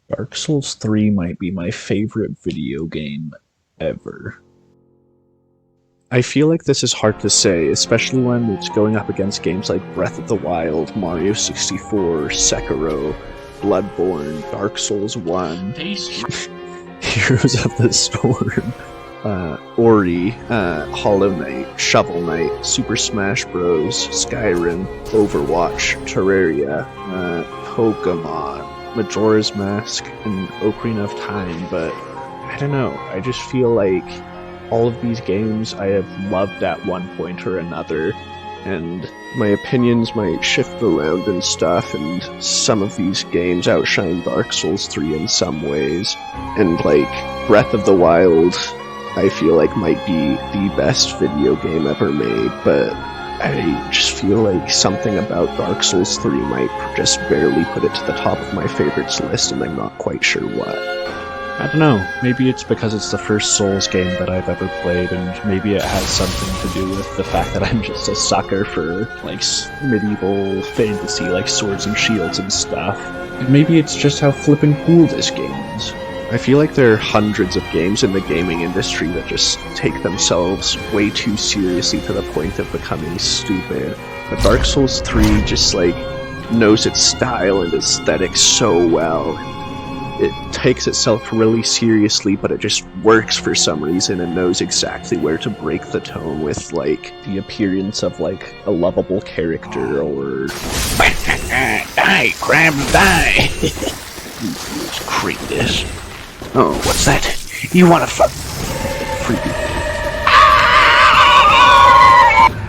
Dark Souls 3 might be my favorite video game ever. I feel like this is hard to say, especially when it's going up against games like Breath of the Wild, Mario 64, Sekiro, Bloodborne, Dark Souls 1, Heroes of the Storm, Ori, Hollow Knight, Shovel Knight, Super Smash Bros., Skyrim, Overwatch, Terraria, Pokemon, Majora's Mask, and Ocarina of Time, but I don't know, I just feel like all of these games I have loved at one point or another, and my opinions might shift around and stuff, and some of these games outshine Dark Souls 3 in some ways, and like, Breath of the Wild, I feel like might be the best video game ever made, but I just feel like something about Dark Souls 3 might just barely put it to the top of my favorites list, and I'm not quite sure what. I don't know, maybe it's because it's the first Souls game that I've ever played, and maybe it has something to do with the fact that I'm just a sucker for, like, medieval fantasy, like swords and shields and stuff. And maybe it's just how flippin' cool this game is. I feel like there are hundreds of games in the gaming industry that just take themselves way too seriously to the point of becoming stupid. But Dark Souls 3 just, like, knows its style and aesthetic so well. It takes itself really seriously, but it just works for some reason and knows exactly where to break the tone with, like, the appearance of, like, a lovable character or... Die, crab, die! Let's creep this. Oh, what's that? You wanna fuck? Freaky.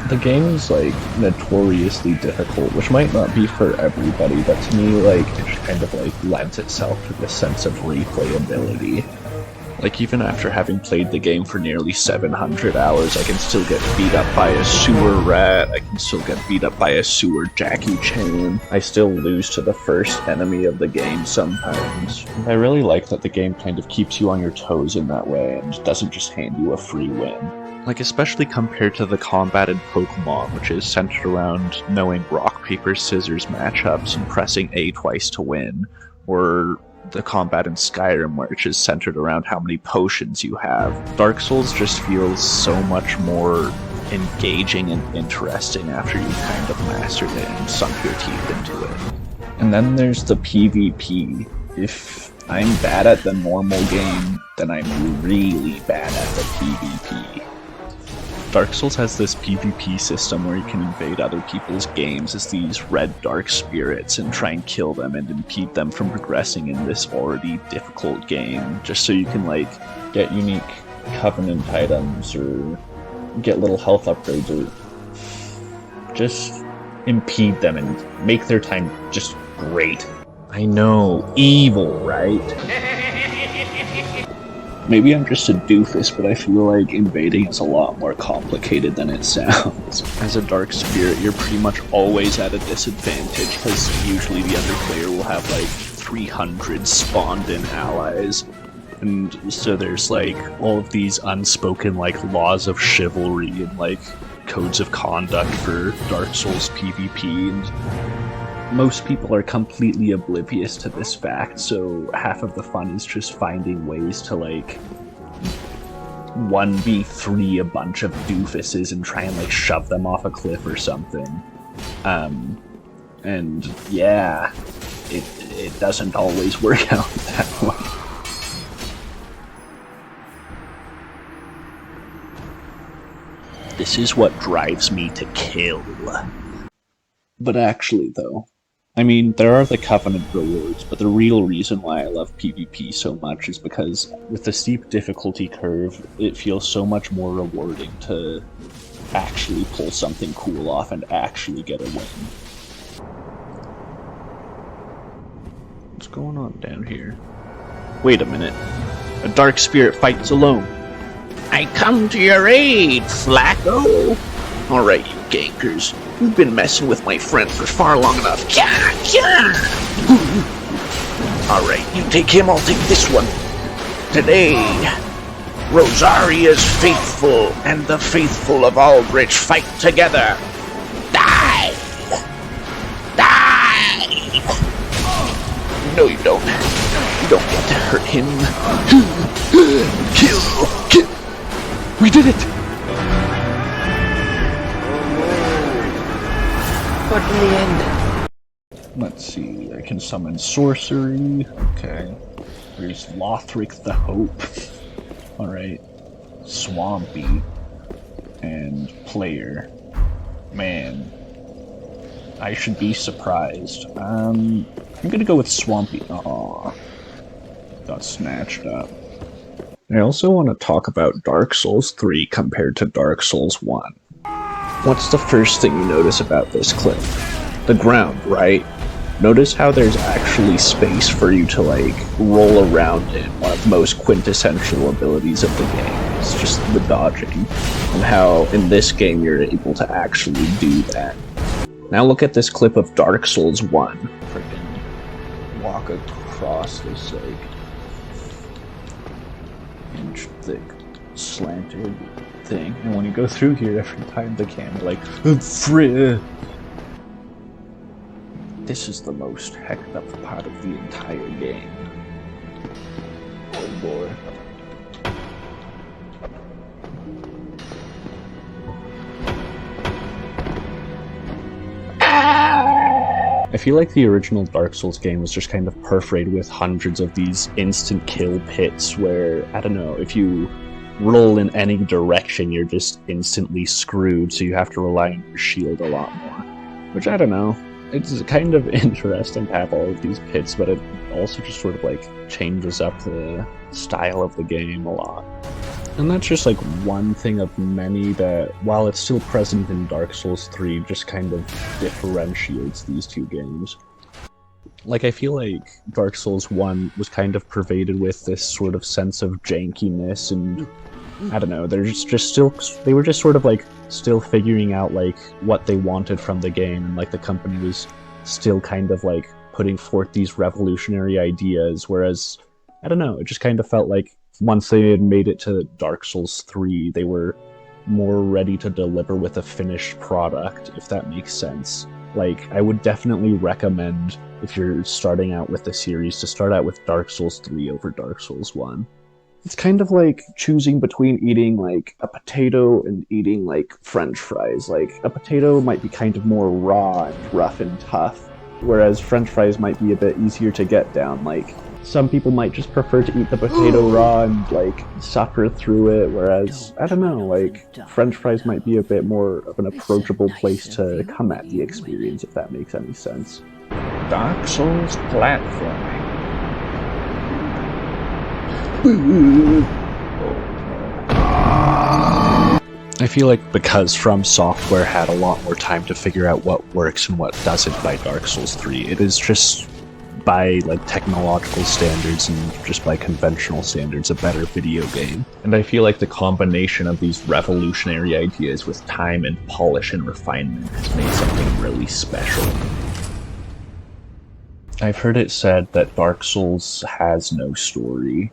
The game is, like, notoriously difficult, which might not be for everybody, but to me, like, it just kind of, like, lends itself to this sense of replayability. Like, even after having played the game for nearly 700 hours, I can still get beat up by a sewer rat, I can still get beat up by a sewer Jackie Chan, I still lose to the first enemy of the game sometimes. I really like that the game kind of keeps you on your toes in that way, and doesn't just hand you a free win. Like, especially compared to the combat in Pokemon, which is centered around knowing rock, paper, scissors matchups and pressing A twice to win, or the combat in Skyrim, which is centered around how many potions you have. Dark Souls just feels so much more engaging and interesting after you've kind of mastered it and sunk your teeth into it. And then there's the PvP. If I'm bad at the normal game, then I'm really bad at the PvP. Dark Souls has this PvP system where you can invade other people's games as these red dark spirits and try and kill them and impede them from progressing in this already difficult game, just so you can, like, get unique covenant items or get little health upgrades or just impede them and make their time just great. I know, evil, right? Maybe I'm just a doofus, but I feel like invading is a lot more complicated than it sounds. As a dark spirit, you're pretty much always at a disadvantage, because usually the other player will have like 300 spawned-in allies. And so there's like all of these unspoken like laws of chivalry and like codes of conduct for Dark Souls PvP, and most people are completely oblivious to this fact, so half of the fun is just finding ways to, like, 1v3 a bunch of doofuses and try and, like, shove them off a cliff or something. And yeah, it doesn't always work out that way. This is what drives me to kill. But actually, though, I mean, there are the Covenant rewards, but the real reason why I love PvP so much is because with the steep difficulty curve, it feels so much more rewarding to actually pull something cool off and actually get a win. What's going on down here? Wait a minute. A dark spirit fights alone. I come to your aid, Flacco! Alright, you gankers. You've been messing with my friend for far long enough. Alright, you take him, I'll take this one. Today, Rosaria's faithful and the faithful of Aldrich fight together. Die! Die! No, you don't. You don't want to hurt him. Kill! We did it! But in the end... Let's see, I can summon sorcery. Okay. There's Lothric the Hope. Alright. Swampy. And Player. Man. I should be surprised. I'm gonna go with Swampy. Aww. Got snatched up. I also want to talk about Dark Souls 3 compared to Dark Souls 1. What's the first thing you notice about this clip? The ground, right? Notice how there's actually space for you to, like, roll around in, one of the most quintessential abilities of the game. It's just the dodging. And how, in this game, you're able to actually do that. Now look at this clip of Dark Souls 1. Freaking walk across this, like, inch thick, slanted thing. And when you go through here, every time the camera, like, frick. This is the most hecked up part of the entire game. Oh boy. I feel like the original Dark Souls game was just kind of perforated with hundreds of these instant kill pits where, I don't know, if you roll in any direction, you're just instantly screwed, so you have to rely on your shield a lot more. Which, I don't know. It's kind of interesting to have all of these pits, but it also just sort of like changes up the style of the game a lot. And that's just like one thing of many that, while it's still present in Dark Souls 3, just kind of differentiates these two games. Like, I feel like Dark Souls 1 was kind of pervaded with this sort of sense of jankiness, and I don't know, they were just sort of like still figuring out like what they wanted from the game, and like the company was still kind of like putting forth these revolutionary ideas, whereas, I don't know, it just kind of felt like once they had made it to Dark Souls 3, they were more ready to deliver with a finished product, if that makes sense. Like, I would definitely recommend, if you're starting out with the series, to start out with Dark Souls 3 over Dark Souls 1. It's kind of like choosing between eating, like, a potato and eating, like, French fries. Like, a potato might be kind of more raw and rough and tough, whereas French fries might be a bit easier to get down. Like, some people might just prefer to eat the potato raw and, like, suffer through it, whereas, I don't know, like, French fries might be a bit more of an approachable place to come at the experience, if that makes any sense. Dark Souls platforming. I feel like because From Software had a lot more time to figure out what works and what doesn't by Dark Souls 3, it is just, by like technological standards and just by conventional standards, a better video game. And I feel like the combination of these revolutionary ideas with time and polish and refinement has made something really special. I've heard it said that Dark Souls has no story,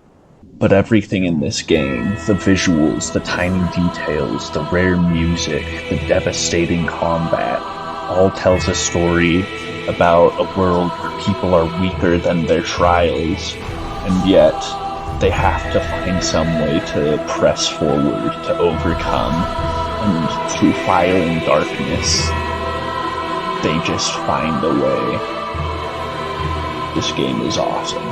but everything in this game, the visuals, the tiny details, the rare music, the devastating combat, all tells a story about a world where people are weaker than their trials, and yet they have to find some way to press forward, to overcome, and through fire and darkness, they just find a way. This game is awesome.